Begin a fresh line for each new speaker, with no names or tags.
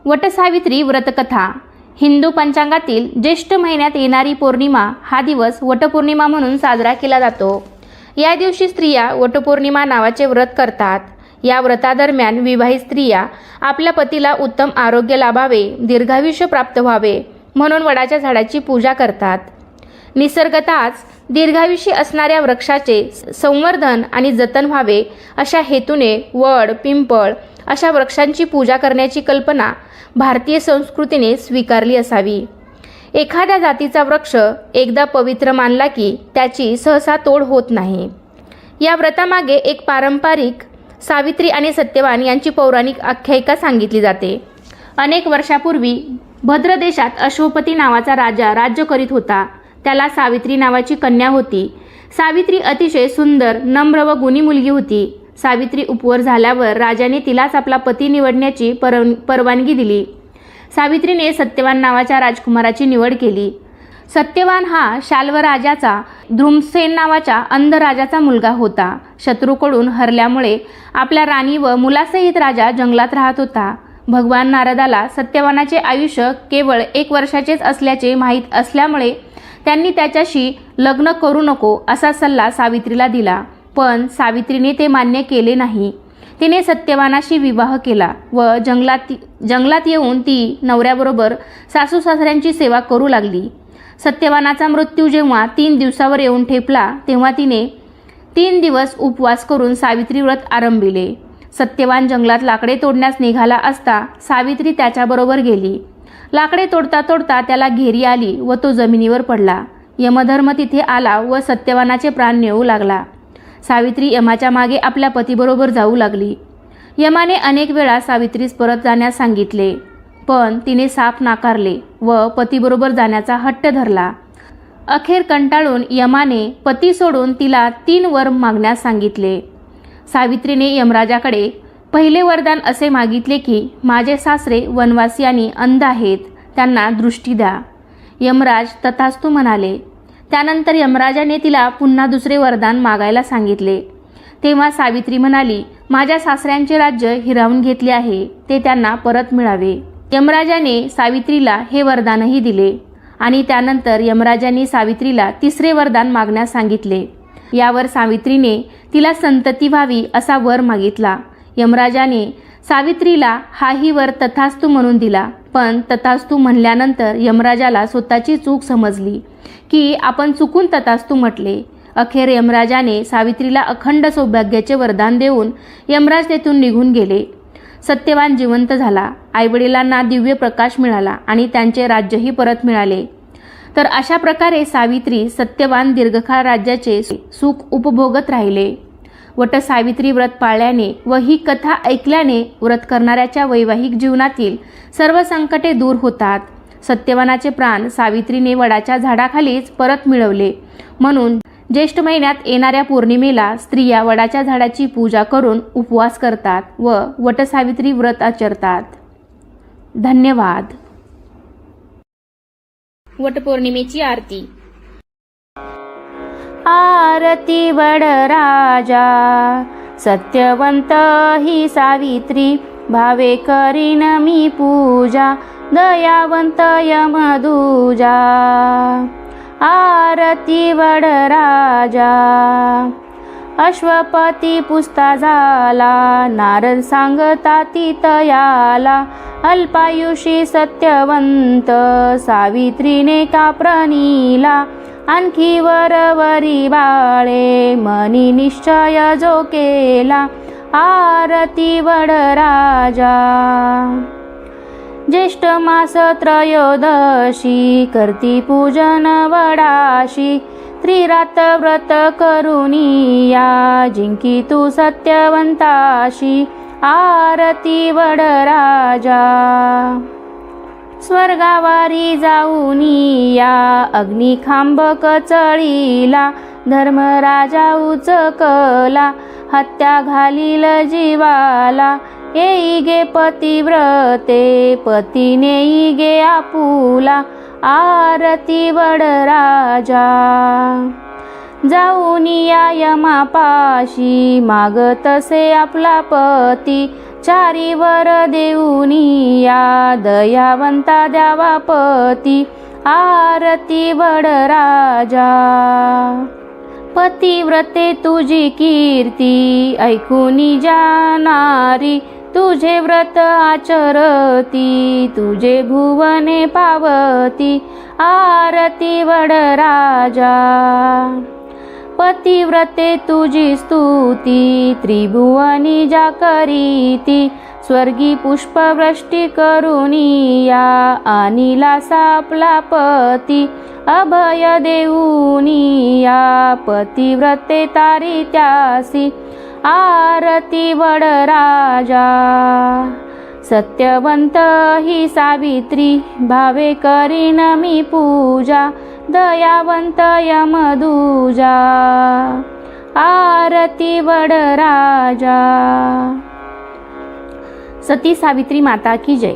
वटसावित्री व्रतकथा. हिंदू पंचांगातील ज्येष्ठ महिन्यात येणारी पौर्णिमा हा दिवस वटपौर्णिमा म्हणून साजरा केला जातो. या दिवशी स्त्रिया वटपौर्णिमा नावाचे व्रत करतात. या व्रतादरम्यान विवाहित स्त्रिया आपल्या पतीला उत्तम आरोग्य लाभावे, दीर्घायुष्य प्राप्त व्हावे म्हणून वडाच्या झाडाची पूजा करतात. निसर्गतःच दीर्घायुष्य असणाऱ्या वृक्षाचे संवर्धन आणि जतन व्हावे अशा हेतूने वड, पिंपळ अशा वृक्षांची पूजा करण्याची कल्पना भारतीय संस्कृतीने स्वीकारली असावी. एखाद्या जातीचा वृक्ष एकदा पवित्र मानला की त्याची सहसा तोड होत नाही. या व्रतामागे एक पारंपरिक सावित्री आणि सत्यवान यांची पौराणिक आख्यायिका सांगितली जाते. अनेक वर्षापूर्वी भद्र देशात अश्वपती नावाचा राजा राज्य करीत होता. त्याला सावित्री नावाची कन्या होती. सावित्री अतिशय सुंदर, नम्र व गुणी मुलगी होती. सावित्री उपवर झाल्यावर राजाने तिलाच आपला पती निवडण्याची परवानगी दिली. सावित्रीने सत्यवान नावाच्या राजकुमाराची निवड केली. सत्यवान हा शाल्व राजाचा द्रुमसेन नावाच्या अंध राजाचा मुलगा होता. शत्रूकडून हरल्यामुळे आपल्या राणी व मुलासहित राजा जंगलात राहत होता. भगवान नारदाला सत्यवानाचे आयुष्य केवळ 1 वर्षाचेच असल्याचे माहीत असल्यामुळे त्यांनी त्याच्याशी लग्न करू नको असा सल्ला सावित्रीला दिला. पण सावित्रीने ते मान्य केले नाही. तिने सत्यवानाशी विवाह केला व जंगलात येऊन ती नवऱ्याबरोबर सासू सासऱ्यांची सेवा करू लागली. सत्यवानाचा मृत्यू जेव्हा 3 दिवसावर येऊन ठेपला तेव्हा तिने 3 दिवस उपवास करून सावित्री व्रत आरंभिले. सत्यवान जंगलात लाकडे तोडण्यास निघाला असता सावित्री त्याच्याबरोबर गेली. लाकडे तोडता तोडता त्याला घेरी आली व तो जमिनीवर पडला. यमधर्म तिथे आला व सत्यवानाचे प्राण नेऊ लागला. सावित्री यमाच्या मागे आपल्या पतीबरोबर जाऊ लागली. यमाने अनेक वेळा सावित्रीस परत जाण्यास सांगितले, पण तिने साफ नाकारले व पतीबरोबर जाण्याचा हट्ट धरला. अखेर कंटाळून यमाने पती सोडून तिला 3 वर मागण्यास सांगितले. सावित्रीने यमराजाकडे पहिले वरदान असे मागितले की माझे सासरे वनवासी आणि अंध आहेत, त्यांना दृष्टी द्या. यमराज तथास्तु म्हणाले. त्यानंतर यमराजाने तिला पुन्हा दुसरे वरदान मागायला सांगितले. तेव्हा सावित्री म्हणाली, माझ्या सासऱ्यांचे राज्य हिरावून घेतले आहे, ते त्यांना परत मिळावे. यमराजाने सावित्रीला हे वरदानही दिले आणि त्यानंतर यमराजांनी सावित्रीला 3रे वरदान मागण्यास सांगितले. यावर सावित्रीने तिला संतती व्हावी असा वर मागितला. यमराजाने सावित्रीला हाही वर तथास्तु म्हणून दिला. पण तथास्तु म्हणल्यानंतर यमराजाला स्वतःची चूक समजली की आपण चुकून तथास्तु म्हटले. अखेर यमराजाने सावित्रीला अखंड सौभाग्याचे वरदान देऊन यमराज तेथून निघून गेले. सत्यवान जिवंत झाला. आईवडिलांना दिव्य प्रकाश मिळाला आणि त्यांचे राज्यही परत मिळाले. तर अशा प्रकारे सावित्री सत्यवान दीर्घकाळ राज्याचे सुख उपभोगत राहिले. वटसावित्री व्रत पाळल्याने व ही कथा ऐकल्याने व्रत करणाऱ्याच्या वैवाहिक जीवनातील सर्व संकटे दूर होतात. सत्यवानाचे प्राण सावित्रीने वडाच्या झाडाखालीच परत मिळवले. म्हणून ज्येष्ठ महिन्यात येणाऱ्या पौर्णिमेला स्त्रिया वडाच्या झाडाची पूजा करून उपवास करतात व वटसावित्री व्रत आचरतात. धन्यवाद. वटपौर्णिमेची आरती. आरती वडराजा सत्यवंत ही सावित्री, भावे करीन मी पूजा, दयावंत यमदूजा. आरती वडराजा अश्वपती पुसता झाला, नारद सांगता तितयाला. अल्पायुषी सत्यवंत सावित्रीने का प्रणिला, आणखी वरवरी बाळे मनी निश्चय जो केला. आरती वडराजा ज्येष्ठ मास त्रयोदशी, करती पूजन वडाशी. त्रिरात व्रत करुनी या, जिंकी तू सत्यवंताशी. आरती वडराजा स्वर्गावारी जाऊनी या, अग्निखांब कचळीला. धर्मराजा उचकला, हत्या घालील जीवाला. येई गे पतिव्रते, पतीने येई गे आपुला. आरती वडराजा जाऊन या यमापाशी, मागतसे आपला पती, चारीवर देऊनी या, दयावंता द्यावा पती, आरती वडराजा. पतिव्रते तुझी कीर्ती, ऐकूनी जाणारी, तुझे व्रत आचरती, तुझे भुवने पावती, आरती वडराजा. पतिव्रते तुझी स्तुती, त्रिभुवनी जा करीती, स्वर्गी पुष्पवृष्टी करुनी या, अनिला सापला पती, अभय देऊनी या, पतिव्रते तारी त्यासी, आरती वडराजा. सत्यवंत ही सावित्री, भावे करीन मी पूजा, दयावंत यमदूजा, आरती वडराजा. सती सावित्री माता की जय.